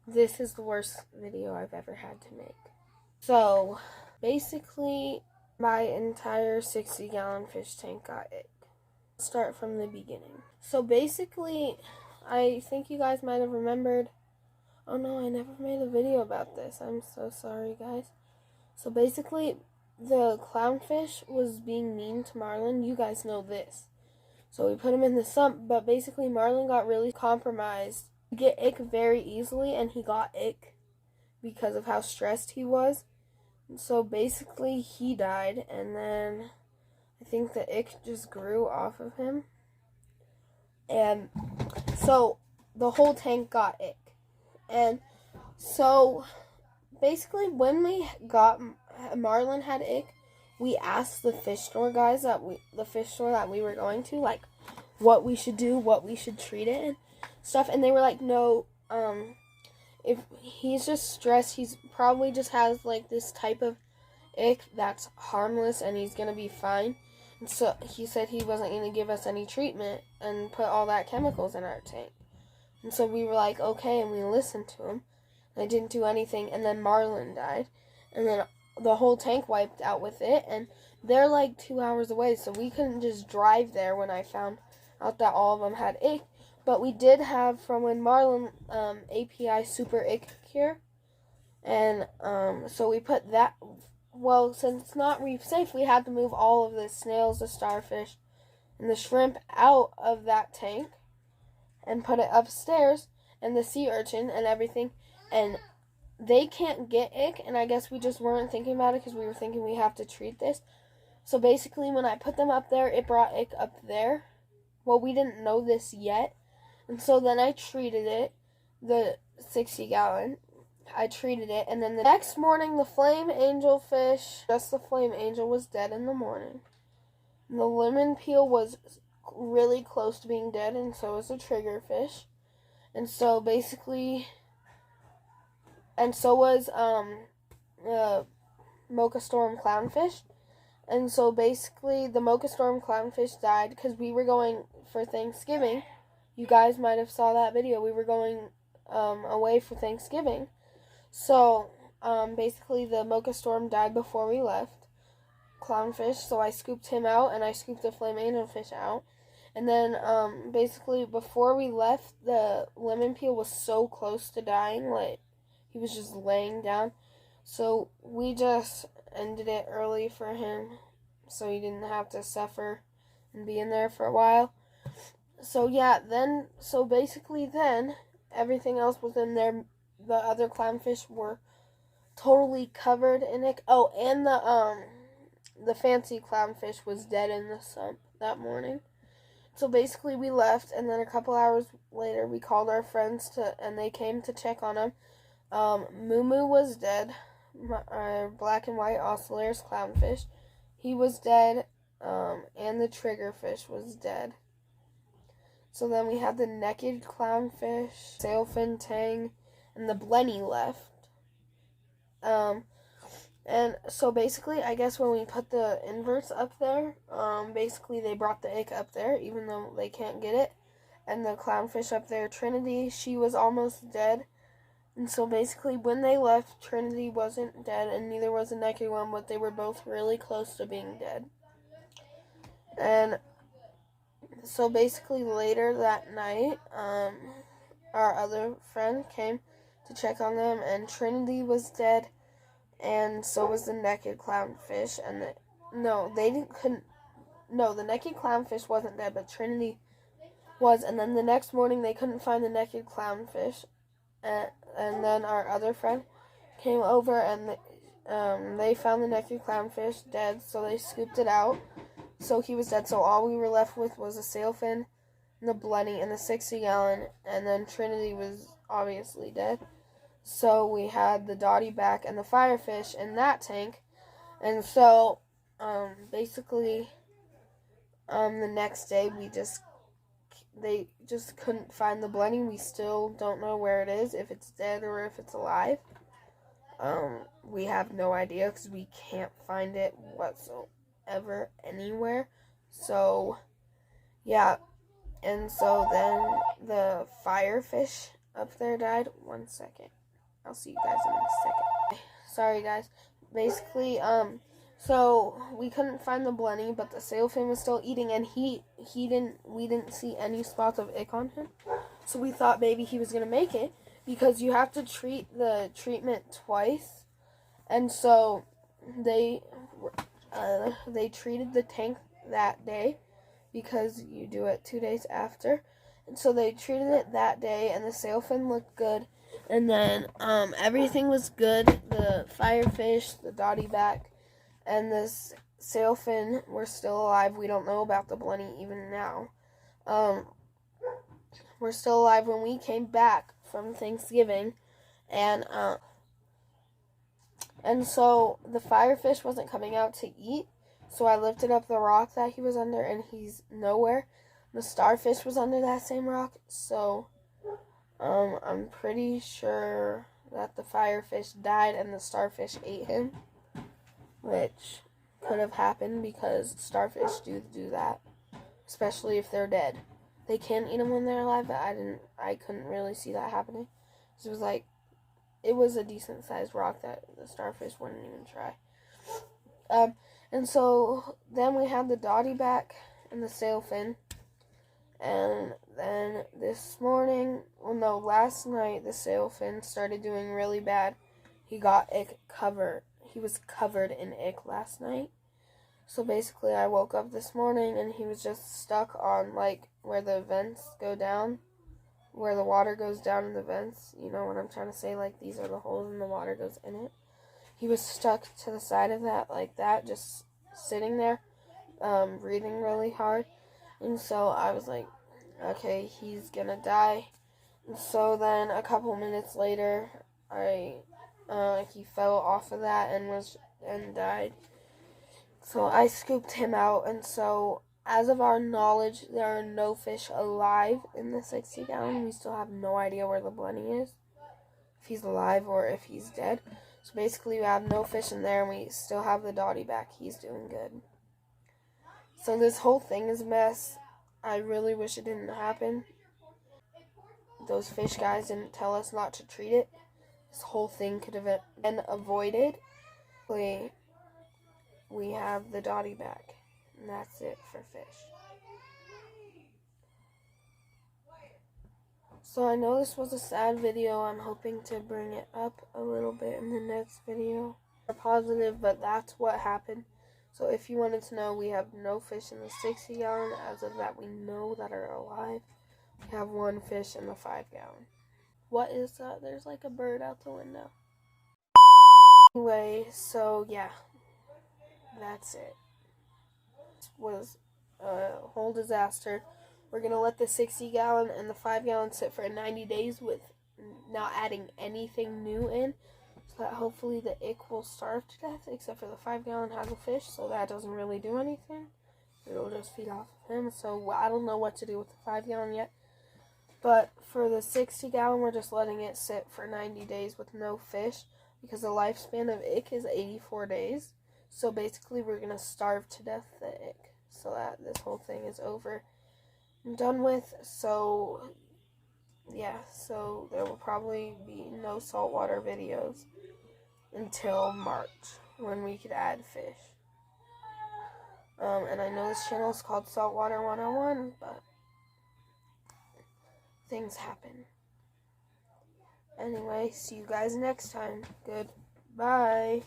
This is the worst video I've ever had to make. So, basically, my entire 60-gallon fish tank got ick. Start from the beginning. So basically, I think you guys might have remembered. Oh no, I never made a video about this. I'm so sorry, guys. So basically, the clownfish was being mean to Marlin. You guys know this. So we put him in the sump, but basically Marlin got really compromised. He get ick very easily, and he got ick because of how stressed he was. So basically he died, and then I think the ick just grew off of him. And so the whole tank got ick. And so basically when we got Marlin had ick, we asked the fish store guys that we were going to, like, what we should do, what we should treat it and stuff, and they were like, no, if he's just stressed, he's probably just has like this type of ick that's harmless and he's gonna be fine. And so he said he wasn't gonna give us any treatment and put all that chemicals in our tank. And so we were like, okay, and we listened to him. And I didn't do anything, and then Marlin died, and then the whole tank wiped out with it, and they're like 2 hours away, so we couldn't just drive there when I found out that all of them had ick. But we did have, from when Marlin, API Super Ick Cure, and so we put that, well, since it's not reef safe, we had to move all of the snails, the starfish, and the shrimp out of that tank and put it upstairs, and the sea urchin and everything, and they can't get ick, and I guess we just weren't thinking about it because we were thinking we have to treat this. So basically when I put them up there, it brought ick up there. Well, we didn't know this yet, and so then I treated it, the 60-gallon. I treated it, and then the next morning, the flame angel fish, just the flame angel, was dead in the morning. And the lemon peel was really close to being dead, and so was the trigger fish. And so basically, and so was Mocha Storm clownfish. And so basically, the Mocha Storm clownfish died because we were going for Thanksgiving. You guys might have saw that video. We were going away for Thanksgiving. So, basically, the Mocha Storm died before we left. Clownfish, so I scooped him out, and I scooped the flame angel fish out. And then, basically, before we left, the lemon peel was so close to dying, like, he was just laying down. So, we just ended it early for him, so he didn't have to suffer and be in there for a while. So, yeah, then, so basically then, everything else was in there. The other clownfish were totally covered in it. Oh, and the fancy clownfish was dead in the sump that morning. So basically we left, and then a couple hours later we called our friends and they came to check on him. Moo Moo was dead. Our black and white Oscillarius clownfish, he was dead, and the triggerfish was dead. So then we had the naked clownfish, sailfin tang, and the blenny left. And so basically, I guess when we put the inverts up there, basically they brought the ick up there, even though they can't get it. And the clownfish up there, Trinity, she was almost dead. And so basically when they left, Trinity wasn't dead, and neither was the naked one, but they were both really close to being dead. And so basically later that night, our other friend came to check on them, and Trinity was dead, and so was the naked clownfish. And the naked clownfish wasn't dead, but Trinity was. And then the next morning they couldn't find the naked clownfish, and then our other friend came over, and they found the naked clownfish dead, so they scooped it out. So he was dead, so all we were left with was a sailfin, and the blenny, and the 60-gallon, and then Trinity was obviously dead. So we had the dotty back and the firefish in that tank. And so, basically, the next day they just couldn't find the blenny. We still don't know where it is, if it's dead or if it's alive. We have no idea because we can't find it whatsoever anywhere. So, yeah. And so then the firefish, up there died. 1 second. I'll see you guys in a second. Sorry guys. Basically, so we couldn't find the blenny, but the sailfin was still eating, and we didn't see any spots of ick on him. So we thought maybe he was gonna make it, because you have to treat the treatment twice. And so they treated the tank that day, because you do it 2 days after. And so they treated it that day, and the sailfin looked good. And then everything was good. The firefish, the dotty back, and this sailfin were still alive. We don't know about the blenny even now. We're still alive when we came back from Thanksgiving. And so the firefish wasn't coming out to eat. So I lifted up the rock that he was under, and he's nowhere. The starfish was under that same rock. So I'm pretty sure that the firefish died and the starfish ate him, which could have happened because starfish do that, especially if they're dead. They can eat them when they're alive, but I couldn't really see that happening. It was a decent sized rock that the starfish wouldn't even try. And so then we had the dotty back and the sailfin. And then last night the sailfin started doing really bad. He was covered in ick last night. So basically I woke up this morning and he was just stuck on where the vents go down, where the water goes down in the vents. You know what I'm trying to say? These are the holes and the water goes in it. He was stuck to the side of that like that, just sitting there, breathing really hard. And so I was like, okay, he's gonna die. And so then a couple minutes later, he fell off of that and died. So I scooped him out, and so as of our knowledge, there are no fish alive in the 60-gallon. We still have no idea where the blenny is, if he's alive or if he's dead. So basically we have no fish in there, and we still have the dotty back. He's doing good. So this whole thing is a mess. I really wish it didn't happen. Those fish guys didn't tell us not to treat it. This whole thing could have been avoided. We have the dotty back, and that's it for fish. So I know this was a sad video. I'm hoping to bring it up a little bit in the next video. Positive, but that's what happened. So if you wanted to know, we have no fish in the 60-gallon. As of that, we know that are alive. We have one fish in the 5-gallon. What is that? There's a bird out the window. Anyway, so yeah, that's it. This was a whole disaster. We're going to let the 60-gallon and the 5-gallon sit for 90 days with not adding anything new in. So that hopefully the ick will starve to death, except for the 5-gallon has a fish, so that doesn't really do anything. It'll just feed off of him. So I don't know what to do with the 5-gallon yet. But for the 60-gallon, we're just letting it sit for 90 days with no fish, because the lifespan of ick is 84 days. So basically we're going to starve to death the ick, so that this whole thing is over and done with. So yeah, so there will probably be no saltwater videos until March, when we could add fish. And I know this channel is called Saltwater 101, but things happen. Anyway, see you guys next time. Goodbye.